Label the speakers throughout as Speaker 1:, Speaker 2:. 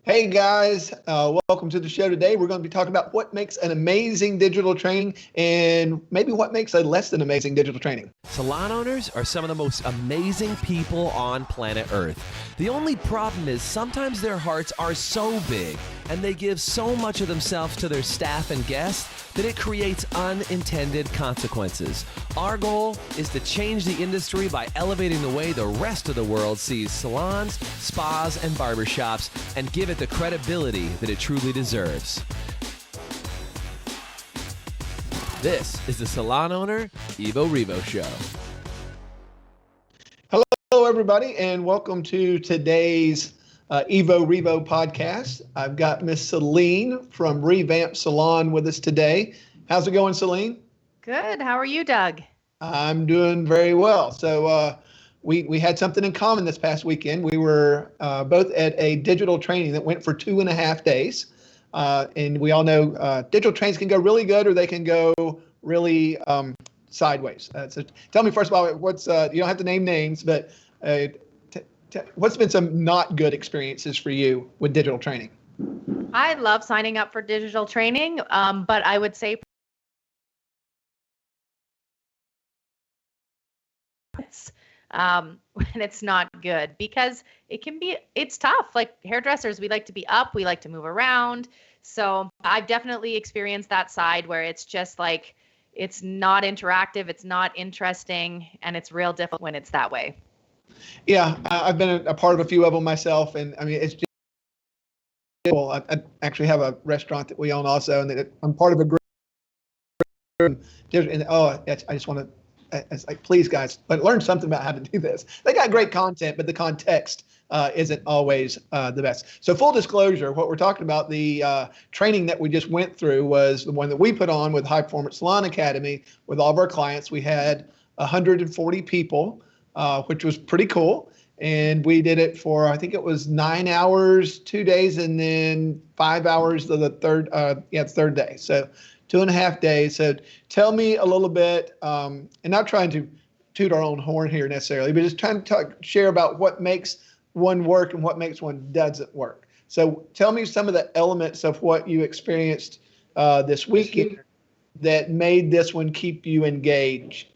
Speaker 1: Hey guys, welcome to the show today. We're going to be talking about what makes an amazing digital training and maybe what makes a less than amazing digital training.
Speaker 2: Salon owners are some of the most amazing people on planet Earth. The only problem is sometimes their hearts are so big and they give so much of themselves to their staff and guests that it creates unintended consequences. Our goal is to change the industry by elevating the way the rest of the world sees salons, spas, and barbershops and give it the credibility that it truly deserves. This is the Salon Owner Evo Revo Show.
Speaker 1: Hello, everybody, and welcome to today's Evo Revo podcast. I've got Miss Celine from Revamp Salon with us today. How's it going, Celine?
Speaker 3: Good. How are you, Doug?
Speaker 1: I'm doing very well. So we had something in common this past weekend. We were both at a digital training that went for 2.5 days. And we all know digital trainings can go really good or they can go really sideways. So tell me first of all, what's you don't have to name names, but what's been some not good experiences for you with digital training?
Speaker 3: I love signing up for digital training, but I would say when it's not good because it's tough. Like hairdressers, we like to be up, we like to move around. So I've definitely experienced that side where it's just like, it's not interactive, it's not interesting, and it's real difficult when it's that way.
Speaker 1: Yeah, I've been a part of a few of them myself, and I mean, it's just, well, I actually have a restaurant that we own also, and I'm part of a group. And I just want to. It's like, please, guys, learn something about how to do this. They got great content, but the context isn't always the best. So full disclosure, what we're talking about, the training that we just went through was the one that we put on with High Performance Salon Academy with all of our clients. We had 140 people, which was pretty cool. And we did it for, I think it was 9 hours, 2 days, and then 5 hours of the third day. So 2.5 days. So tell me a little bit, and not trying to toot our own horn here necessarily, but just trying to share about what makes one work and what makes one doesn't work. So tell me some of the elements of what you experienced this weekend that made this one keep you engaged.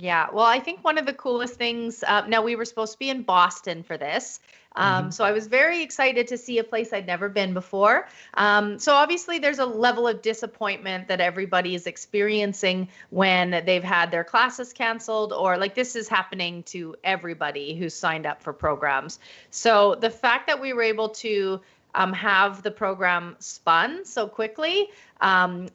Speaker 3: Yeah, well, I think one of the coolest things, now we were supposed to be in Boston for this. So I was very excited to see a place I'd never been before. So obviously there's a level of disappointment that everybody is experiencing when they've had their classes canceled, or like this is happening to everybody who's signed up for programs. So the fact that we were able to have the program spun so quickly, and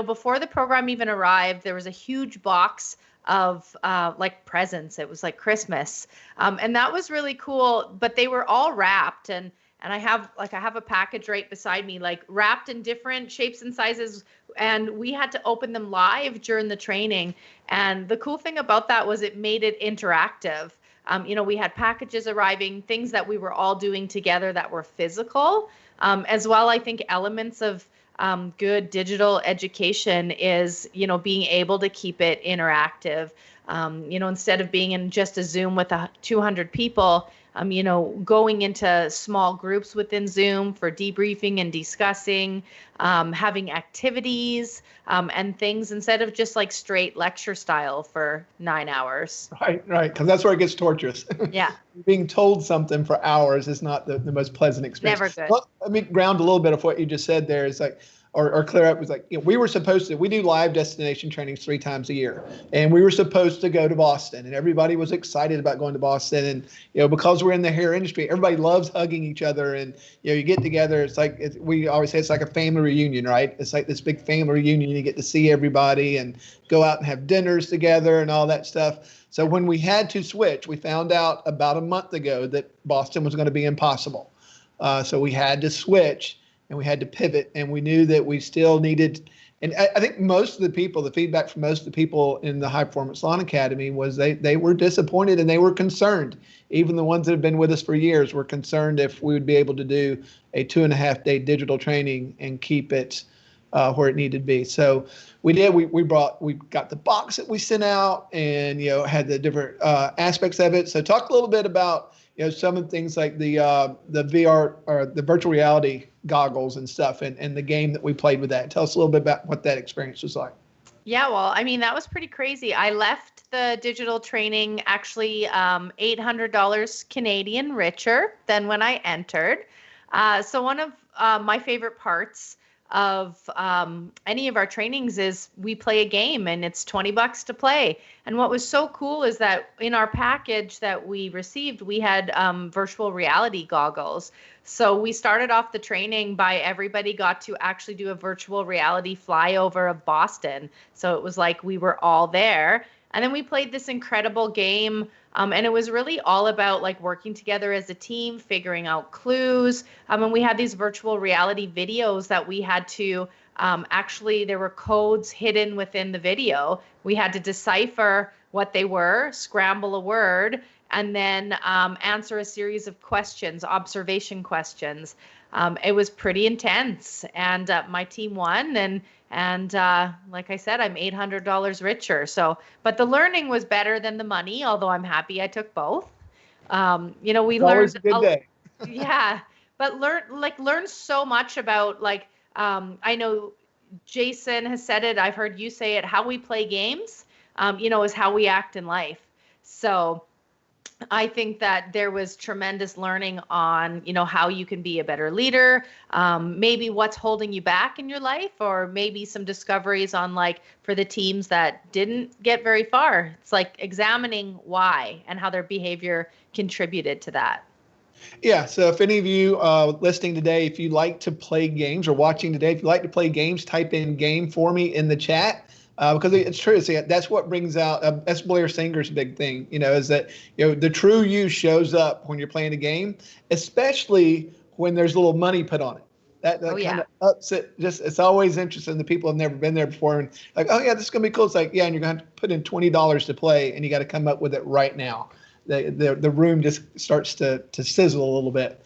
Speaker 3: before the program even arrived, there was a huge box of like presents. It was like Christmas. And that was really cool, but they were all wrapped, and I have a package right beside me, like wrapped in different shapes and sizes, and we had to open them live during the training. And the cool thing about that was it made it interactive. We had packages arriving, things that we were all doing together that were physical, as well. I think elements of good digital education is, being able to keep it interactive. Instead of being in just a Zoom with 200 people, going into small groups within Zoom for debriefing and discussing, having activities and things instead of just like straight lecture style for 9 hours.
Speaker 1: Right, because that's where it gets torturous.
Speaker 3: Yeah.
Speaker 1: Being told something for hours is not the most pleasant experience.
Speaker 3: Never good.
Speaker 1: Well, let me ground a little bit of what you just said there. Is like, or clear up, was like, we were supposed to, we do live destination trainings 3 times a year, and we were supposed to go to Boston, and everybody was excited about going to Boston. And, because we're in the hair industry, everybody loves hugging each other, and, you get together. It's like, we always say it's like a family reunion, right? It's like this big family reunion. You get to see everybody and go out and have dinners together and all that stuff. So when we had to switch, we found out about a month ago that Boston was going to be impossible. So we had to switch. And we had to pivot, and we knew that we still needed, and I think most of the people, the feedback from most of the people in the High Performance Salon Academy was they were disappointed and they were concerned. Even the ones that have been with us for years were concerned if we would be able to do a 2.5-day digital training and keep it where it needed to be. So we did. We got the box that we sent out, and had the different aspects of it. So talk a little bit about some of the things like the VR or the virtual reality goggles and stuff, and the game that we played with that. Tell us a little bit about what that experience was like.
Speaker 3: Yeah, well, I mean, that was pretty crazy. I left the digital training actually $800 Canadian richer than when I entered. So one of my favorite parts of any of our trainings is we play a game, and it's $20 to play. And what was so cool is that in our package that we received, we had virtual reality goggles. So we started off the training by everybody got to actually do a virtual reality flyover of Boston. So it was like we were all there. And then we played this incredible game. And it was really all about like working together as a team, figuring out clues. And we had these virtual reality videos that we had to actually, there were codes hidden within the video. We had to decipher what they were, scramble a word, and then answer a series of questions, observation questions. It was pretty intense, and my team won, and like I said, I'm $800 richer. So, but the learning was better than the money, although I'm happy I took both. We
Speaker 1: Always
Speaker 3: learned
Speaker 1: a good day.
Speaker 3: yeah, but learn so much about I know Jason has said it, I've heard you say it, how we play games, is how we act in life. So I think that there was tremendous learning on, how you can be a better leader, maybe what's holding you back in your life, or maybe some discoveries on for the teams that didn't get very far. It's like examining why and how their behavior contributed to that.
Speaker 1: Yeah. So if any of you listening today, if you like to play games or watching today, if you like to play games, type in game for me in the chat. Because it's true. See, that's what brings out. That's Blair Singer's big thing. Is that the true you shows up when you're playing a game, especially when there's a little money put on it. That kind of ups it. It's always interesting. The people have never been there before, and like, oh yeah, this is gonna be cool. It's like, yeah, and you're gonna have to put in $20 to play, and you got to come up with it right now. The room just starts to sizzle a little bit.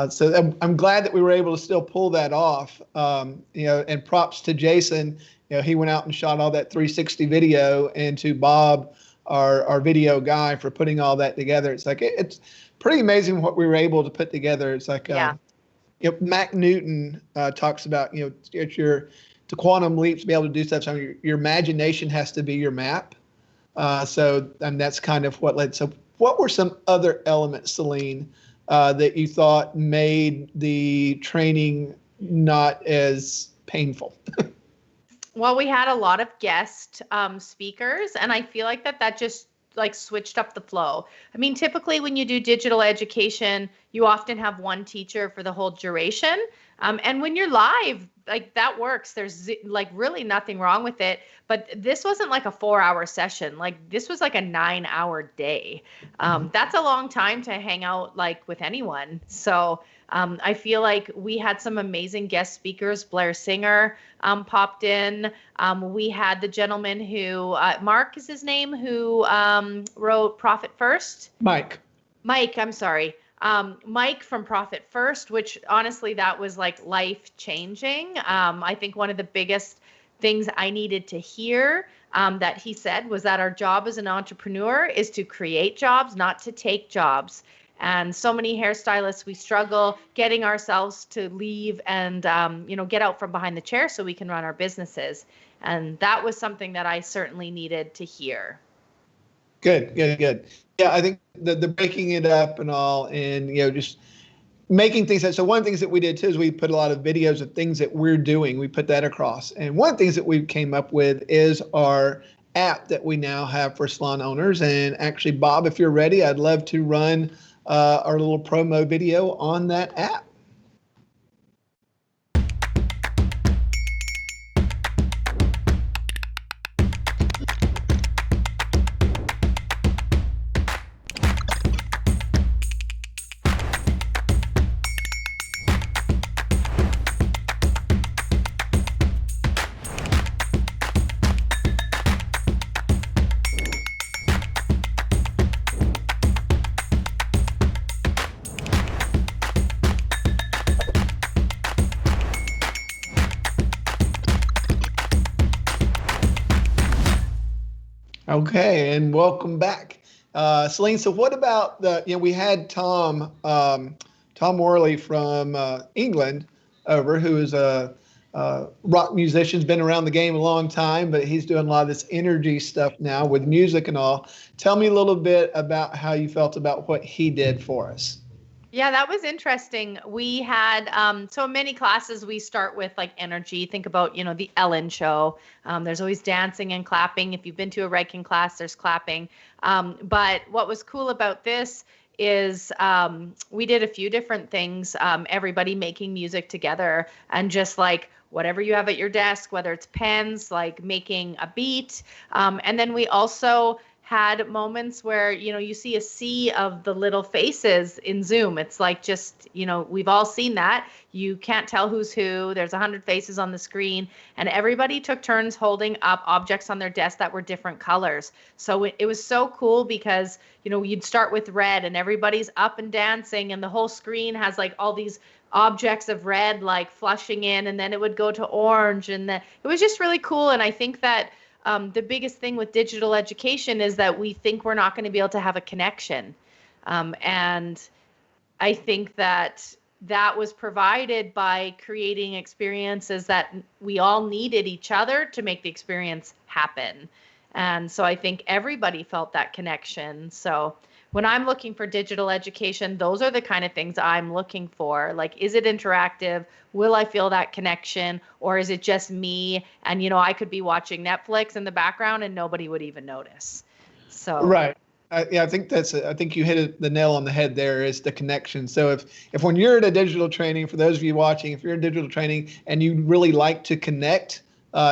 Speaker 1: So I'm glad that we were able to still pull that off. And props to Jason. He went out and shot all that 360 video, and to Bob, our video guy, for putting all that together. It's like, it's pretty amazing what we were able to put together. It's like, Mac Newton talks about, the quantum leaps to be able to do stuff. So your imagination has to be your map. And that's kind of what led. So what were some other elements, Celine, that you thought made the training not as painful?
Speaker 3: Well, we had a lot of guest speakers, and I feel like that just switched up the flow. I mean, typically when you do digital education, you often have one teacher for the whole duration. And when you're live, that works. There's really nothing wrong with it. But this wasn't a 4-hour session. This was a 9-hour day. That's a long time to hang out with anyone. So I feel like we had some amazing guest speakers. Blair Singer popped in. We had the gentleman who, Mark is his name, who wrote Profit First.
Speaker 1: Mike,
Speaker 3: I'm sorry. Mike from Profit First, which honestly, that was life changing. I think one of the biggest things I needed to hear that he said was that our job as an entrepreneur is to create jobs, not to take jobs. And so many hairstylists, we struggle getting ourselves to leave and, get out from behind the chair so we can run our businesses. And that was something that I certainly needed to hear.
Speaker 1: Good. Yeah, I think the breaking it up and all, and just making things. So one of the things that we did too is we put a lot of videos of things that we're doing. We put that across, and one of the things that we came up with is our app that we now have for salon owners. And actually, Bob, if you're ready, I'd love to run our little promo video on that app. Okay, and welcome back. Celine, so what about we had Tom Worley from England over, who is a rock musician, has been around the game a long time, but he's doing a lot of this energy stuff now with music and all. Tell me a little bit about how you felt about what he did for us.
Speaker 3: Yeah, that was interesting. We had, so in many classes, we start with like energy. Think about, the Ellen show. There's always dancing and clapping. If you've been to a Reichen class, there's clapping. But what was cool about this is we did a few different things, everybody making music together, and just like whatever you have at your desk, whether it's pens, like making a beat. And then we also had moments where, you see a sea of the little faces in Zoom. It's like just, we've all seen that. You can't tell who's who. There's 100 faces on the screen, and everybody took turns holding up objects on their desk that were different colors. So it was so cool because, you'd start with red and everybody's up and dancing, and the whole screen has like all these objects of red like flushing in, and then it would go to orange, and it was just really cool. And I think that the biggest thing with digital education is that we think we're not going to be able to have a connection. And I think that was provided by creating experiences that we all needed each other to make the experience happen. And so I think everybody felt that connection. So when I'm looking for digital education, those are the kind of things I'm looking for. Like, is it interactive? Will I feel that connection? Or is it just me? And, I could be watching Netflix in the background and nobody would even notice. So
Speaker 1: right. I think I think you hit the nail on the head there, is the connection. So if when you're at a digital training, for those of you watching, if you're in digital training and you really like to connect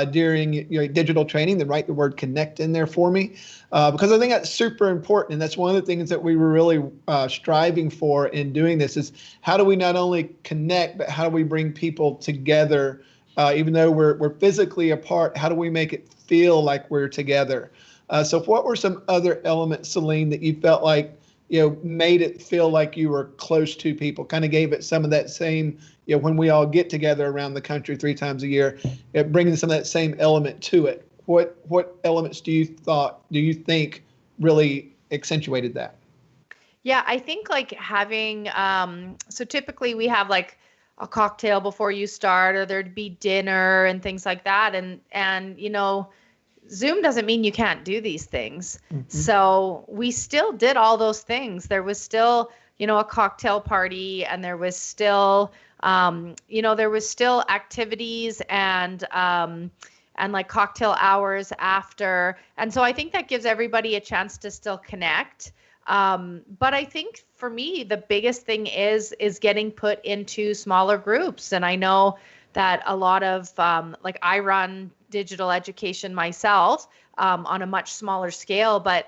Speaker 1: during your digital training, then write the word connect in there for me, because I think that's super important. And that's one of the things that we were really striving for in doing this, is how do we not only connect, but how do we bring people together, even though we're physically apart? How do we make it feel like we're together? So what were some other elements, Celine, that you felt like, made it feel like you were close to people, kind of gave it some of that same, when we all get together around the country 3 times a year, it brings some of that same element to it. What elements do you think really accentuated that?
Speaker 3: Yeah, I think like having, so typically we have like a cocktail before you start, or there'd be dinner and things like that. And Zoom doesn't mean you can't do these things. Mm-hmm. So we still did all those things. There was still, a cocktail party, and there was still, activities and like cocktail hours after. And so I think that gives everybody a chance to still connect. But I think for me, the biggest thing is getting put into smaller groups. And I know that a lot of, like I run digital education myself on a much smaller scale, but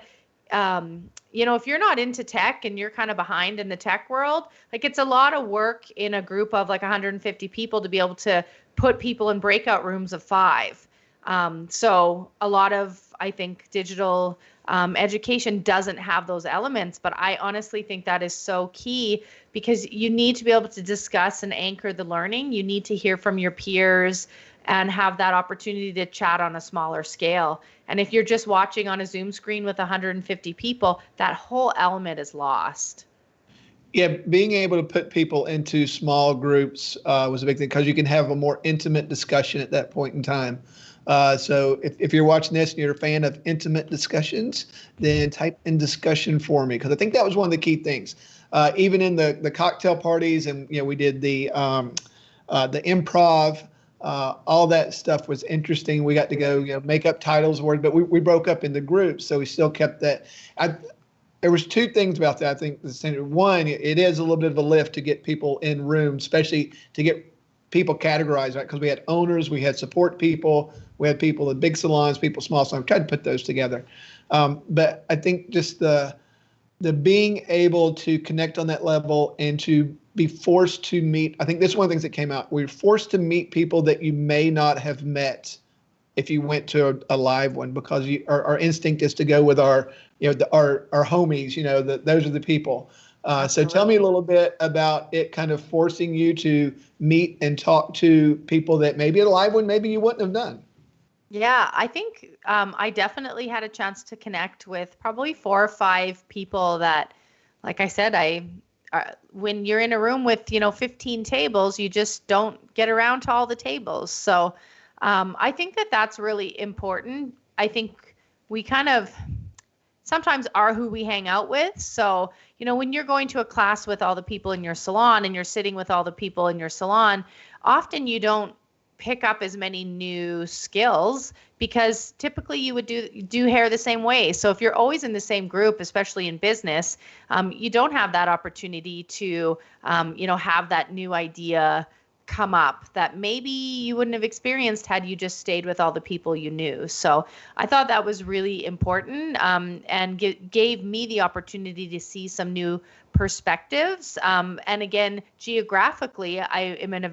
Speaker 3: if you're not into tech and you're kind of behind in the tech world, like it's a lot of work in a group of like 150 people to be able to put people in breakout rooms of 5. So a lot of, I think, digital education doesn't have those elements, but I honestly think that is so key, because you need to be able to discuss and anchor the learning. You need to hear from your peers and have that opportunity to chat on a smaller scale. And if you're just watching on a Zoom screen with 150 people, that whole element is lost.
Speaker 1: Yeah, being able to put people into small groups was a big thing, because you can have a more intimate discussion at that point in time. So if you're watching this and you're a fan of intimate discussions, then type in discussion for me, because I think that was one of the key things. Even in the cocktail parties, and we did the improv. All that stuff was interesting. We got to go, make up titles, words, but we broke up into groups, so we still kept that. There was 2 things about that. I think one, it is a little bit of a lift to get people in rooms, especially to get people categorized, right? Because we had owners, we had support people, we had people in big salons, people small salons. Tried to put those together, but I think just the being able to connect on that level and to be forced to meet. I think this is one of the things that came out. We were forced to meet people that you may not have met if you went to a live one, because our instinct is to go with our homies. Those are the people. So tell me a little bit about it kind of forcing you to meet and talk to people that maybe at a live one maybe you wouldn't have done.
Speaker 3: Yeah, I think I definitely had a chance to connect with probably 4 or 5 people that, like I said, when you're in a room with, 15 tables, you just don't get around to all the tables. So I think that that's really important. I think we kind of sometimes are who we hang out with. So, when you're going to a class with all the people in your salon and you're sitting with all the people in your salon, often you don't pick up as many new skills because typically you would do hair the same way. So if you're always in the same group, especially in business, you don't have that opportunity to, have that new idea come up that maybe you wouldn't have experienced had you just stayed with all the people you knew. So I thought that was really important, and gave me the opportunity to see some new perspectives. And again, geographically,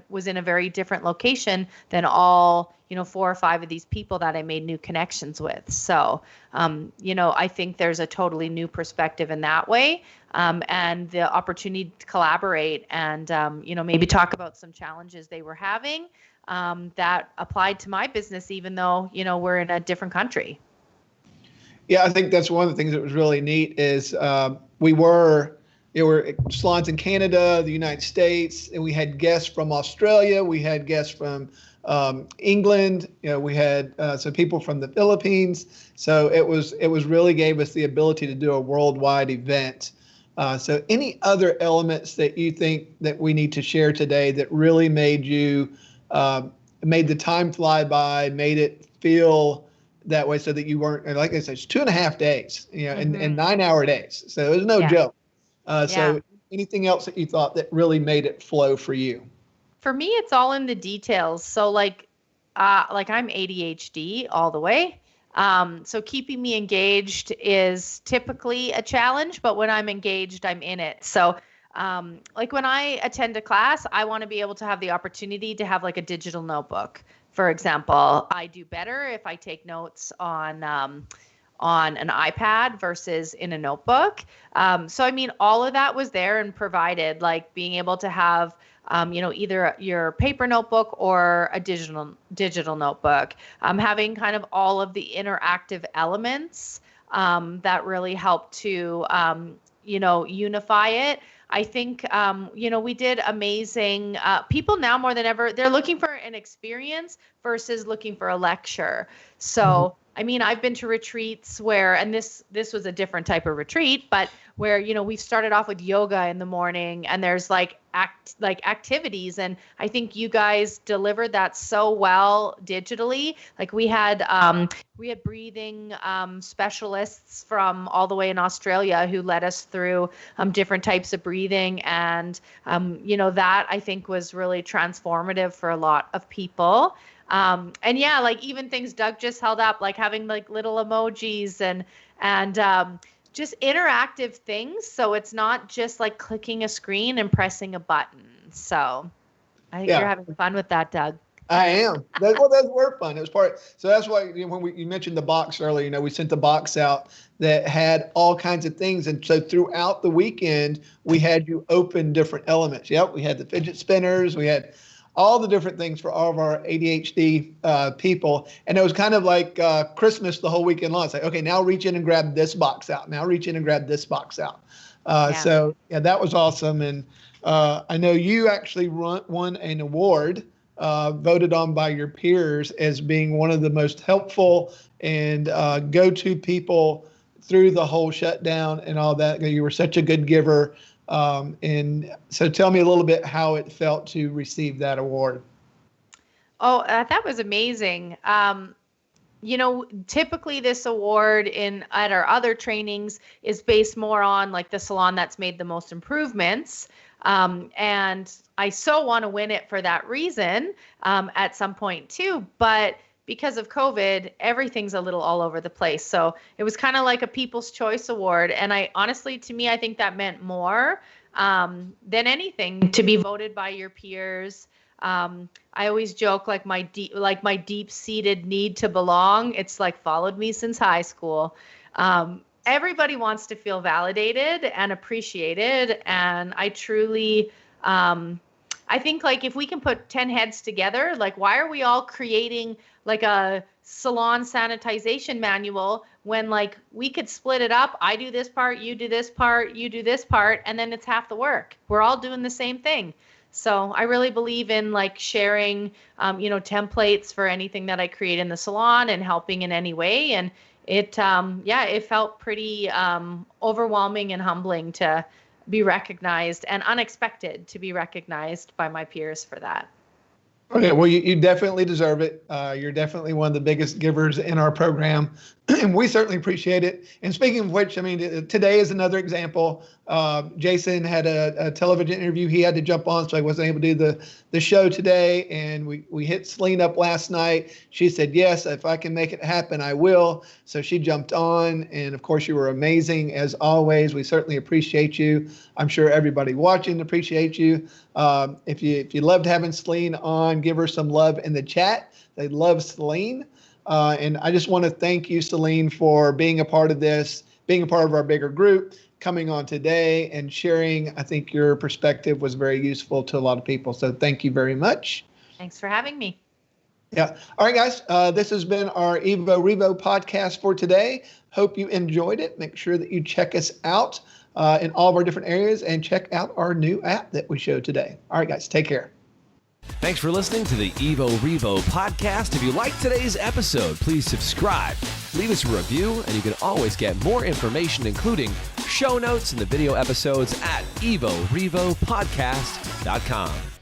Speaker 3: was in a very different location than all 4 or 5 of these people that I made new connections with. So I think there's a totally new perspective in that way, and the opportunity to collaborate and maybe talk about some challenges they were having that applied to my business, even though we're in a different country.
Speaker 1: Yeah, I think that's one of the things that was really neat is there were salons in Canada, the United States, and we had guests from Australia. We had guests from England. We had some people from the Philippines. So it was really gave us the ability to do a worldwide event. So any other elements that you think that we need to share today that really made the time fly by, made it feel that way so that you weren't, like I said, it's 2.5 days, and 9-hour days. So it was no joke. So anything else that you thought that really made it flow for you?
Speaker 3: For me, it's all in the details. So like I'm ADHD all the way. So keeping me engaged is typically a challenge, but when I'm engaged, I'm in it. So like when I attend a class, I want to be able to have the opportunity to have like a digital notebook. For example, I do better if I take notes on an iPad versus in a notebook. So I mean, all of that was there and provided, like being able to have either your paper notebook or a digital notebook, having kind of all of the interactive elements that really help to unify it. I think we did amazing. People now more than ever, they're looking for an experience versus looking for a lecture. So I mean, I've been to retreats where, and this was a different type of retreat, but where, we've started off with yoga in the morning and there's like activities. And I think you guys delivered that so well digitally. Like we had breathing specialists from all the way in Australia who led us through different types of breathing. And, that I think was really transformative for a lot of people. And yeah, like even things Doug just held up, like having like little emojis and just interactive things. So it's not just like clicking a screen and pressing a button. So I think you're having fun with that, Doug.
Speaker 1: I am. Those were fun. It was so that's why when you mentioned the box earlier, we sent the box out that had all kinds of things. And so throughout the weekend, we had you open different elements. Yep. We had the fidget spinners. We had all the different things for all of our ADHD people. And it was kind of like Christmas the whole weekend long. It's like, okay, now reach in and grab this box out. Now reach in and grab this box out. So yeah, that was awesome. And I know you actually won an award voted on by your peers as being one of the most helpful and go-to people through the whole shutdown and all that. You were such a good giver. And so tell me a little bit how it felt to receive that award.
Speaker 3: Oh, that was amazing. Typically this award at our other trainings is based more on like the salon that's made the most improvements. And I so want to win it for that reason at some point too. But because of COVID, everything's a little all over the place. So it was kind of like a People's Choice Award. And I think that meant more than anything to be voted by your peers. I always joke like my deep-seated need to belong. It's like followed me since high school. Everybody wants to feel validated and appreciated. And I truly, I think like if we can put 10 heads together, like why are we all creating like a salon sanitization manual when like we could split it up. I do this part, you do this part, you do this part, and then it's half the work. We're all doing the same thing. So I really believe in like sharing, templates for anything that I create in the salon and helping in any way. And it felt pretty overwhelming and humbling to be recognized, and unexpected to be recognized by my peers for that.
Speaker 1: Okay, well, you definitely deserve it. You're definitely one of the biggest givers in our program, and we certainly appreciate it. And speaking of which, I mean, today is another example. Jason had a television interview he had to jump on, so I wasn't able to do the show today. And we hit Celine up last night. She said, yes, if I can make it happen, I will. So she jumped on, and of course, you were amazing as always. We certainly appreciate you. I'm sure everybody watching appreciates you. If you loved having Celine on, give her some love in the chat. They love Celine. And I just want to thank you, Celine, for being a part of this, being a part of our bigger group, coming on today and sharing. I think your perspective was very useful to a lot of people. So thank you very much.
Speaker 3: Thanks for having me.
Speaker 1: Yeah. All right, guys. This has been our Evo Revo podcast for today. Hope you enjoyed it. Make sure that you check us out in all of our different areas and check out our new app that we showed today. All right, guys. Take care.
Speaker 2: Thanks for listening to the Evo Revo podcast. If you liked today's episode, please subscribe, leave us a review, and you can always get more information, including show notes and the video episodes at evorevopodcast.com.